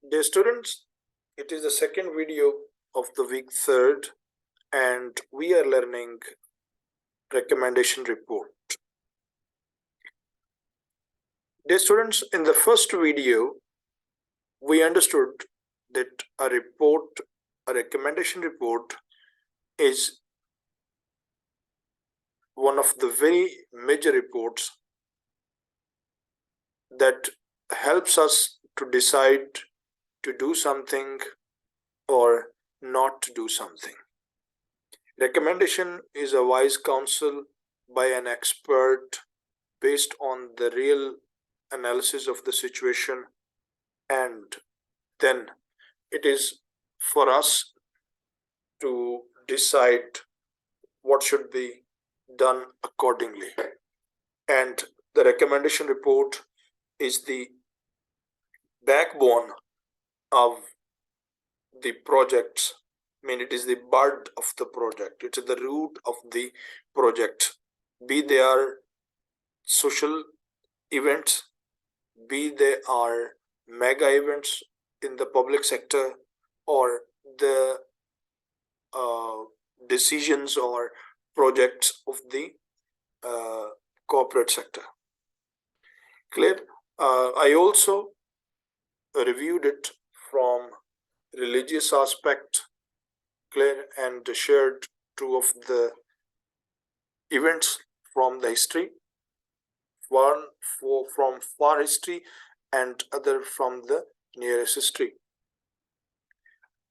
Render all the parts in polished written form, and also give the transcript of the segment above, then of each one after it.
Dear students, it is the second video of the week 3rd and we are learning recommendation report. Dear students, in the first video, we understood that a recommendation report is one of the very major reports that helps us to decide to do something or not to do something. Recommendation is a wise counsel by an expert based on the real analysis of the situation, and then it is for us to decide what should be done accordingly. And the recommendation report is the backbone of the projects. I mean, it is the bud of the project. It is the root of the project. Be they are social events, be they are mega events in the public sector, or the decisions or projects of the corporate sector. Clear? I also reviewed it from religious aspect, clear, and shared two of the events from the history, one from far history and other from the nearest history.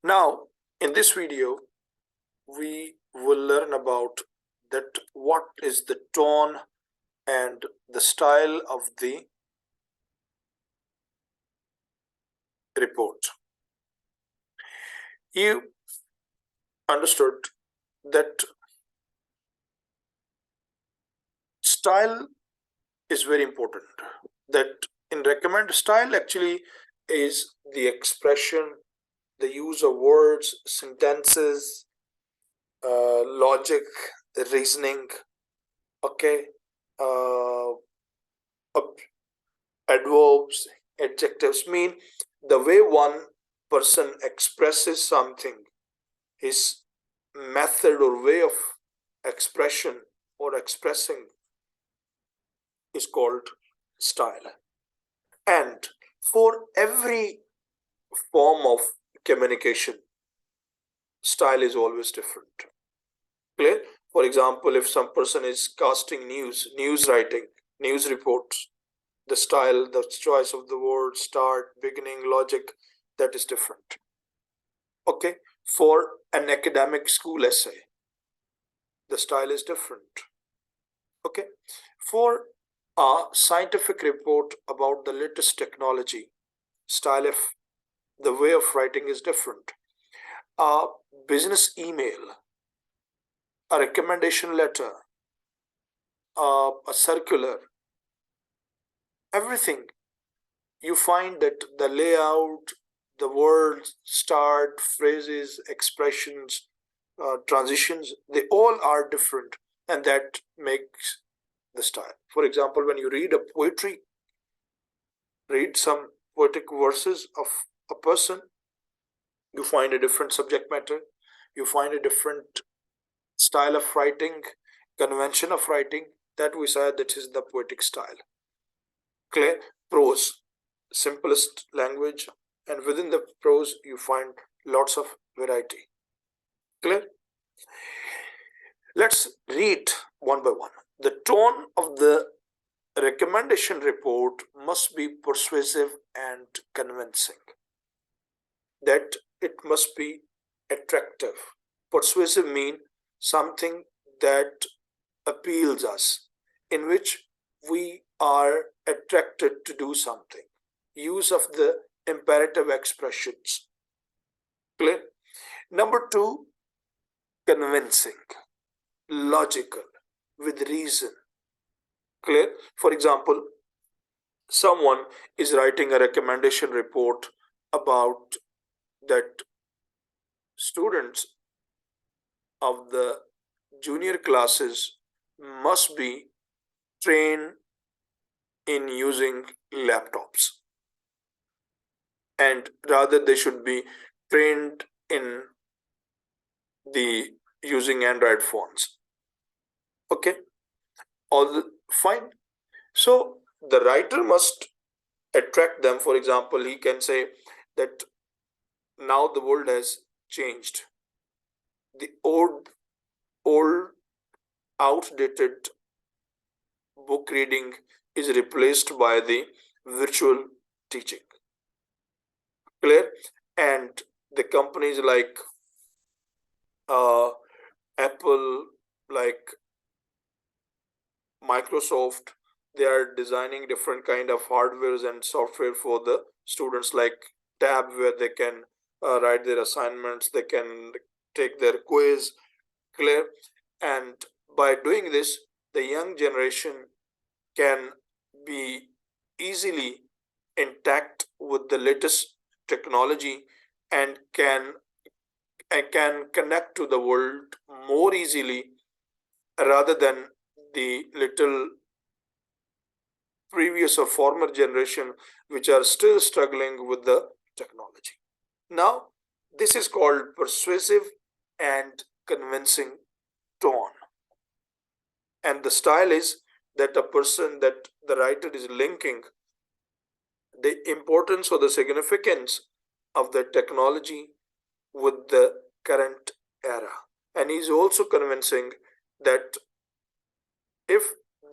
Now, in this video, we will learn about that what is the tone and the style of the report. You understood that style is very important. That in recommend style actually is the expression, the use of words, sentences, logic, reasoning, okay, adverbs, adjectives, mean the way one person expresses something, his method or way of expression or expressing is called style. And for every form of communication, style is always different. Clear? For example, if some person is casting news writing, news reports, the style, the choice of the word, start, beginning, logic, that is different. Okay, for an academic school essay, the style is different. Okay, for a scientific report about the latest technology, style of the way of writing is different. A business email, a recommendation letter, a circular, everything, you find that the layout, the words, start, phrases, expressions, transitions, they all are different, and that makes the style. For example, when you read a poetry, read some poetic verses of a person, you find a different subject matter, you find a different style of writing, convention of writing, that we said that is the poetic style. Clear? Prose, simplest language, and within the prose you find lots of variety. Clear? Let's read one by one. The tone of the recommendation report must be persuasive and convincing. That it must be attractive. Persuasive means something that appeals us, in which we are attracted to do something. Use of the imperative expressions. Clear? Number 2, convincing, logical, with reason. Clear? For example, someone is writing a recommendation report about that students of the junior classes must be trained in using laptops. and rather they should be trained in the using Android phones. Okay, all fine. So the writer must attract them. For example, he can say that now the world has changed. The old outdated book reading is replaced by the virtual teaching. Clear? And the companies like uh, Apple, like Microsoft, they are designing different kind of hardwares and software for the students, like tab where they can write their assignments, they can take their quiz. Clear? And by doing this, the young generation can be easily intact with the latest technology and can connect to the world more easily rather than the little previous or former generation which are still struggling with the technology. Now, this is called persuasive and convincing tone. And the style is that a person that the writer is linking the importance or the significance of the technology with the current era. And he's also convincing that if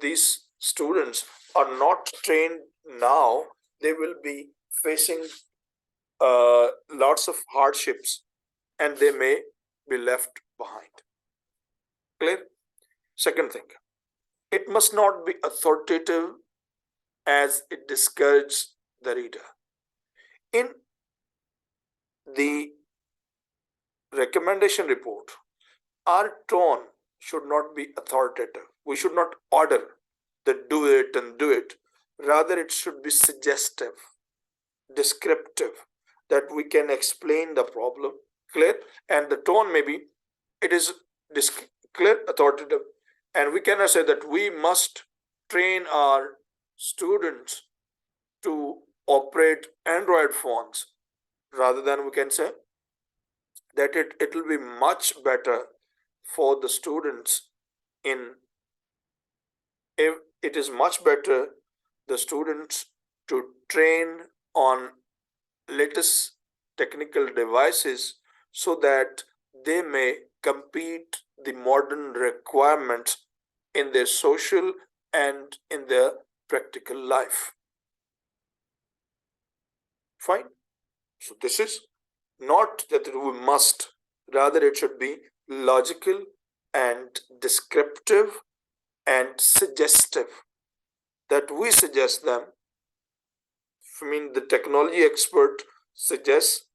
these students are not trained now, they will be facing lots of hardships and they may be left behind. Clear? Second thing, it must not be authoritative as it discourages the reader. In the recommendation report, our tone should not be authoritative. We should not order that do it and do it. Rather, it should be suggestive, descriptive, that we can explain the problem. Clear? And the tone maybe it is clear, authoritative, and we cannot say that we must train our students to operate Android phones. Rather than we can say that it will be much better for the students in if it is much better the students to train on latest technical devices so that they may compete the modern requirements in their social and in their practical life. Fine. So this is not that we must, rather it should be logical and descriptive and suggestive, that we suggest them. I mean, the technology expert suggests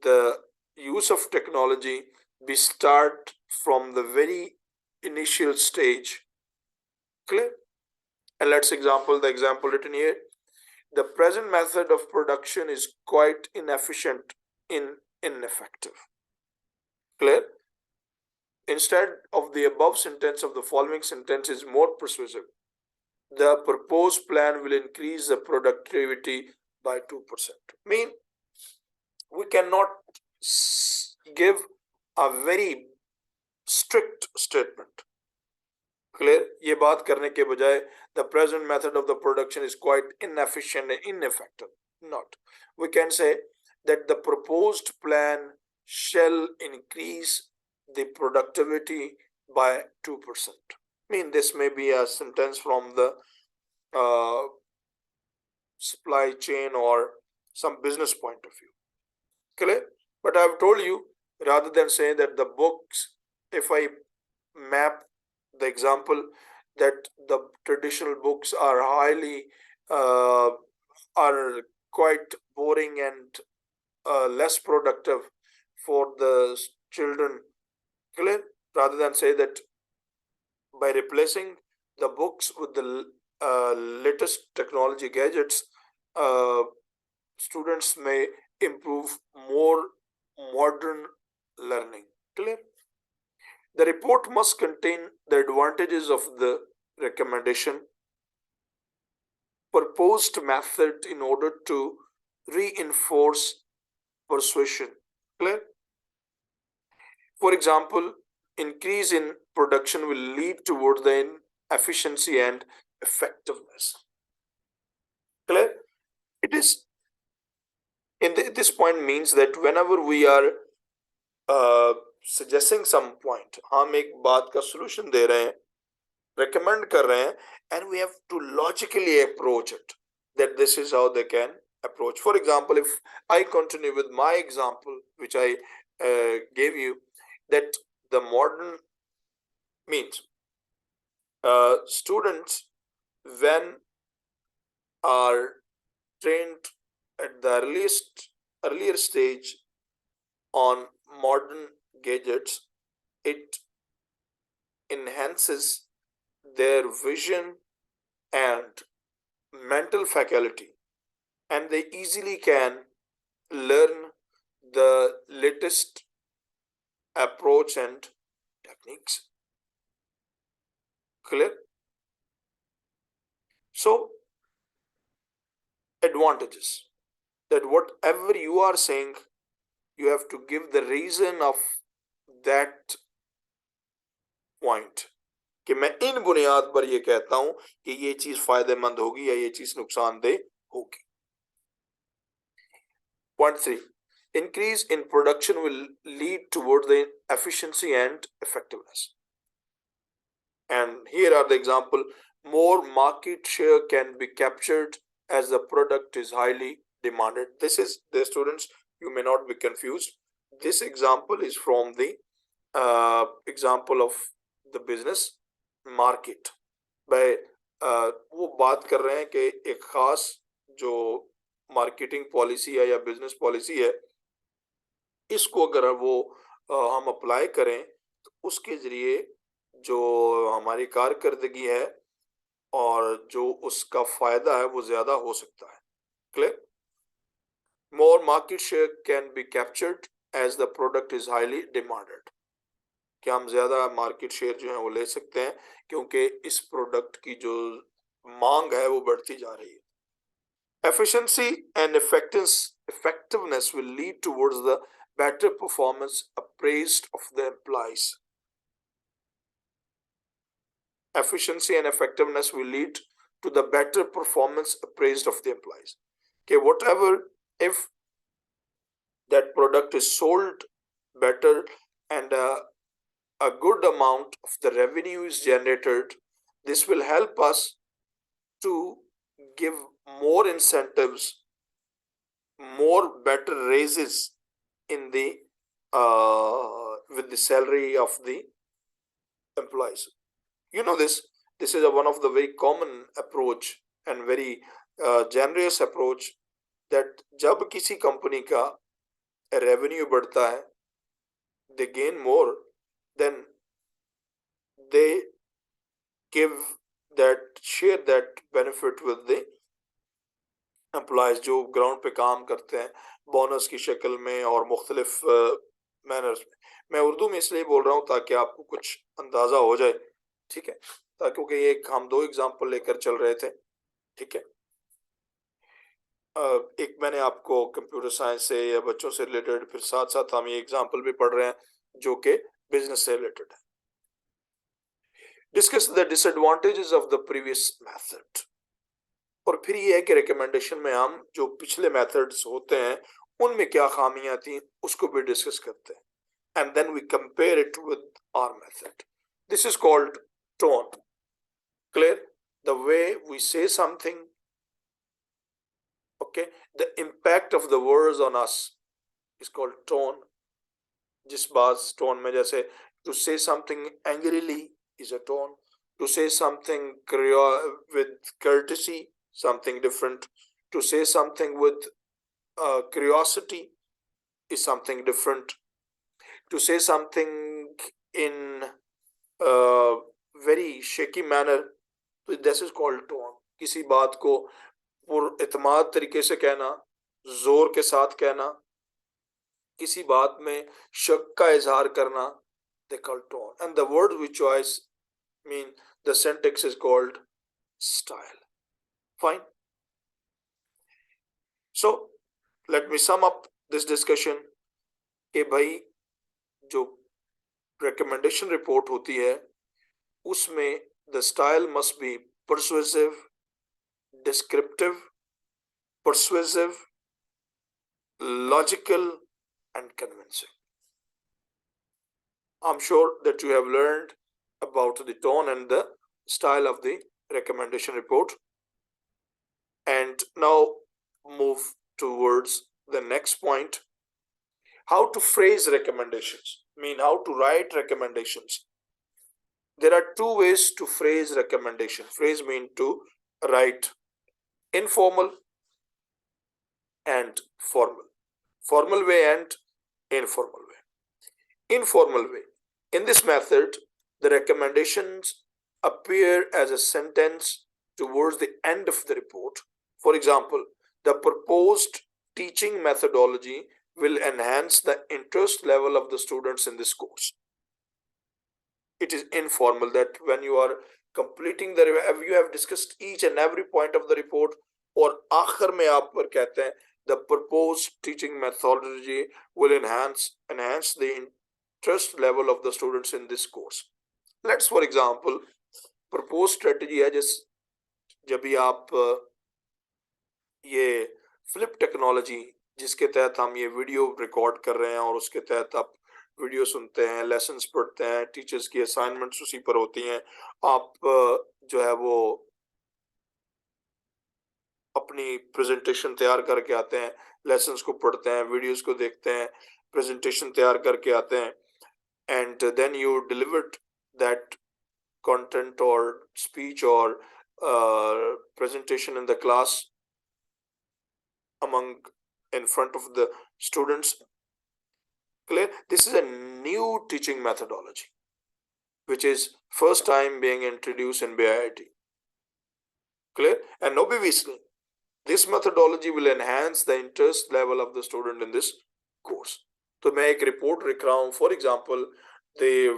the use of technology be start from the very initial stage. Clear? And let's example the example written here. The present method of production is quite inefficient in ineffective. Clear? Instead of the above sentence of the following sentence is more persuasive. The proposed plan will increase the productivity by 2%. Mean we cannot give a very strict statement. Clear? ये बात करने के बजाय the present method of the production is quite inefficient and ineffective. Not. We can say that the proposed plan shall increase the productivity by 2%. I mean, this may be a sentence from the supply chain or some business point of view. Clear? But I've told you, rather than saying that the books, if I map the example that the traditional books are highly are quite boring and less productive for the children. Clear? Rather than say that by replacing the books with the latest technology gadgets, uh, students may improve more modern learning. Clear? The report must contain the advantages of the recommendation, proposed method in order to reinforce persuasion. Clear? For example, increase in production will lead toward the efficiency and effectiveness. Clear? It is this point means that whenever we are suggesting some point, हम एक बात का solution दे रहे हैं, recommend कर रहे हैं, and we have to logically approach it, that this is how they can approach. For example, if I continue with my example, which I gave you, that the modern means students when are trained at the earlier stage on modern gadgets, it enhances their vision and mental faculty, and they easily can learn the latest approach and techniques. Clear? So, advantages, that whatever you are saying, you have to give the reason of that point, कि मैं इन बुनियाद पर ये कहता हूं कि ये चीज फायदेमंद होगी या ये चीज नुकसानदेह होगी. Point 3, increase in production will lead toward the efficiency and effectiveness. And here are the example: more market share can be captured as the product is highly demanded. This is, the students, you may not be confused. This example is from the example of the business market. by वो बात कर रहे हैं कि एक खास जो marketing policy है या बिजनेस पॉलिसी है, इसको अगर वो हम अप्लाई करें तो उसके जरिए जो हमारी कारकर्दगी है और जो उसका फायदा है वो ज्यादा हो सकता है. Clear? More market share can be captured as the product is highly demanded, कि हम ज्यादा मार्केट शेयर जो है वो ले सकते हैं क्योंकि इस प्रोडक्ट की जो मांग है वो बढ़ती जा रही है. Efficiency and effectiveness will lead towards the better performance appraised of the employees. Efficiency and effectiveness will lead to the better performance appraised of the employees. Okay, whatever, if that product is sold better and a good amount of the revenue is generated, this will help us to give more incentives, more better raises in the with the salary of the employees. You know this is one of the very common approach and very generous approach, that जब किसी company का revenue बढ़ता है, they gain more, then they give share that benefit with the employees जो ground पे काम करते हैं, बोनस की शक्ल में और मुख्तलिफ मैनर्स में. मैं उर्दू में इसलिए बोल रहा हूँ ताकि आपको कुछ अंदाजा हो जाए, ठीक है, ताकि क्योंकि ये हम 2 एग्जाम्पल लेकर चल रहे थे, ठीक है. एक मैंने आपको कंप्यूटर साइंस से या बच्चों से रिलेटेड, फिर साथ साथ हम ये एग्जाम्पल भी पढ़ रहे हैं जो कि बिजनेस से रिलेटेड है. Discuss the disadvantages of the previous method. और फिर ये है कि रिकमेंडेशन में हम जो पिछले मेथड्स होते हैं उनमें क्या खामियां थी उसको भी डिस्कस करते हैं, and then we compare it with our method. This is called tone. Clear? The way we say something, okay, the impact of the words on us is called tone. जिस बात टोन में, जैसे to say something angrily is a tone, to say something with courtesy, something different, to say something with curiosity is something different, to say something in very shaky manner, this is called tone. किसी बात को पुरइत्माद तरीके से कहना, जोर के साथ कहना, किसी बात में शक का इजहार करना, they call tone. And the word we choose mean the syntax is called style. Fine. So let me sum up this discussion कि भाई जो recommendation report होती है उसमें the style must be persuasive, descriptive, persuasive, logical and convincing. I'm sure that you have learned about the tone and the style of the recommendation report. And now move towards the next point. How to phrase recommendations, mean how to write recommendations. There are two ways to phrase recommendation. Phrase mean to write: informal and formal. Formal way and informal way. Informal way. In this method, the recommendations appear as a sentence towards the end of the report. For example, the proposed teaching methodology will enhance the interest level of the students in this course. It is informal, that when you are completing the, you have discussed each and every point of the report और आखिर में आप पर कहते हैं the proposed teaching methodology will enhance the interest level of the students in this course. Let's for example proposed strategy है जब भी आप ये फ्लिप टेक्नोलॉजी जिसके तहत हम ये वीडियो रिकॉर्ड कर रहे हैं और उसके तहत आप वीडियो सुनते हैं, लेसन्स पढ़ते हैं, टीचर्स की असाइनमेंट्स उसी पर होती हैं, आप जो है वो अपनी प्रेजेंटेशन तैयार करके आते हैं, लेसन्स को पढ़ते हैं, वीडियोस को देखते हैं, प्रेजेंटेशन तैयार करके आते हैं, and then you delivered that content or speech or presentation in the class among in front of the students. Clear? This is a new teaching methodology which is first time being introduced in BIT. Clear? And obviously this methodology will enhance the interest level of the student in this course. तो मैं एक report लिख रहा हूँ, for example,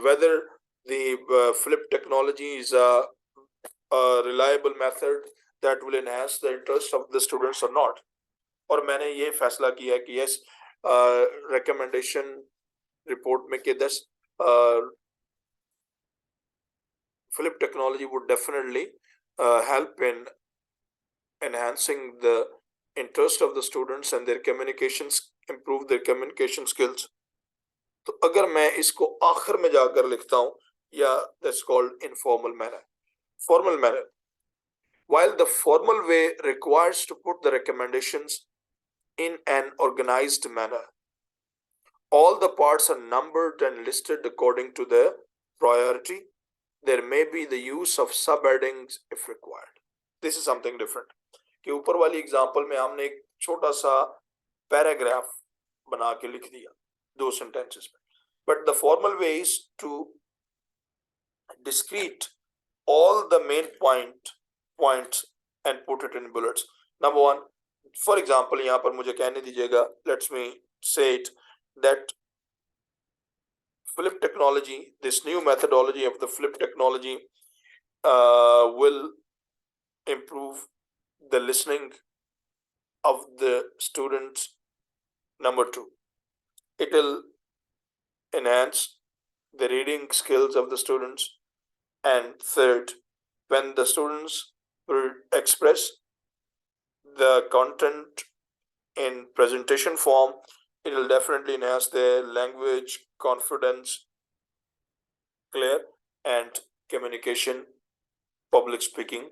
whether the flip technology is a reliable method that will enhance the interest of the students or not. और मैंने ये फैसला किया कि yes, recommendation report में कि this flip technology would definitely help in enhancing the interest of the students and their communications, improve their communication skills. तो अगर मैं इसको आखिर में जाकर लिखता हूँ, या that's called informal manner. Formal manner. While the formal way requires to put the recommendations in an organized manner, all the parts are numbered and listed according to their priority. There may be the use of subheadings if required. This is something different. कि ऊपर वाली example में हमने एक छोटा सा paragraph बना के लिख दिया 2 sentences में, but the formal way is to discrete all the main points and put it in bullets. Number 1, for example, यहाँ पर मुझे कहने दीजिएगा, let me say it, that flip technology, this new methodology of the flip technology will improve the listening of the students. Number 2, it will enhance the reading skills of the students. And third, when the students will express the content in presentation form, it will definitely enhance their language, confidence, clear, and communication, public speaking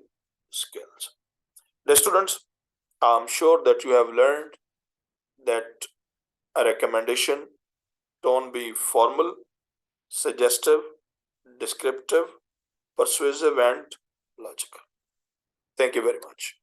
skills. The students, I'm sure that you have learned that a recommendation tone be formal, suggestive, descriptive, persuasive, and logical. Thank you very much.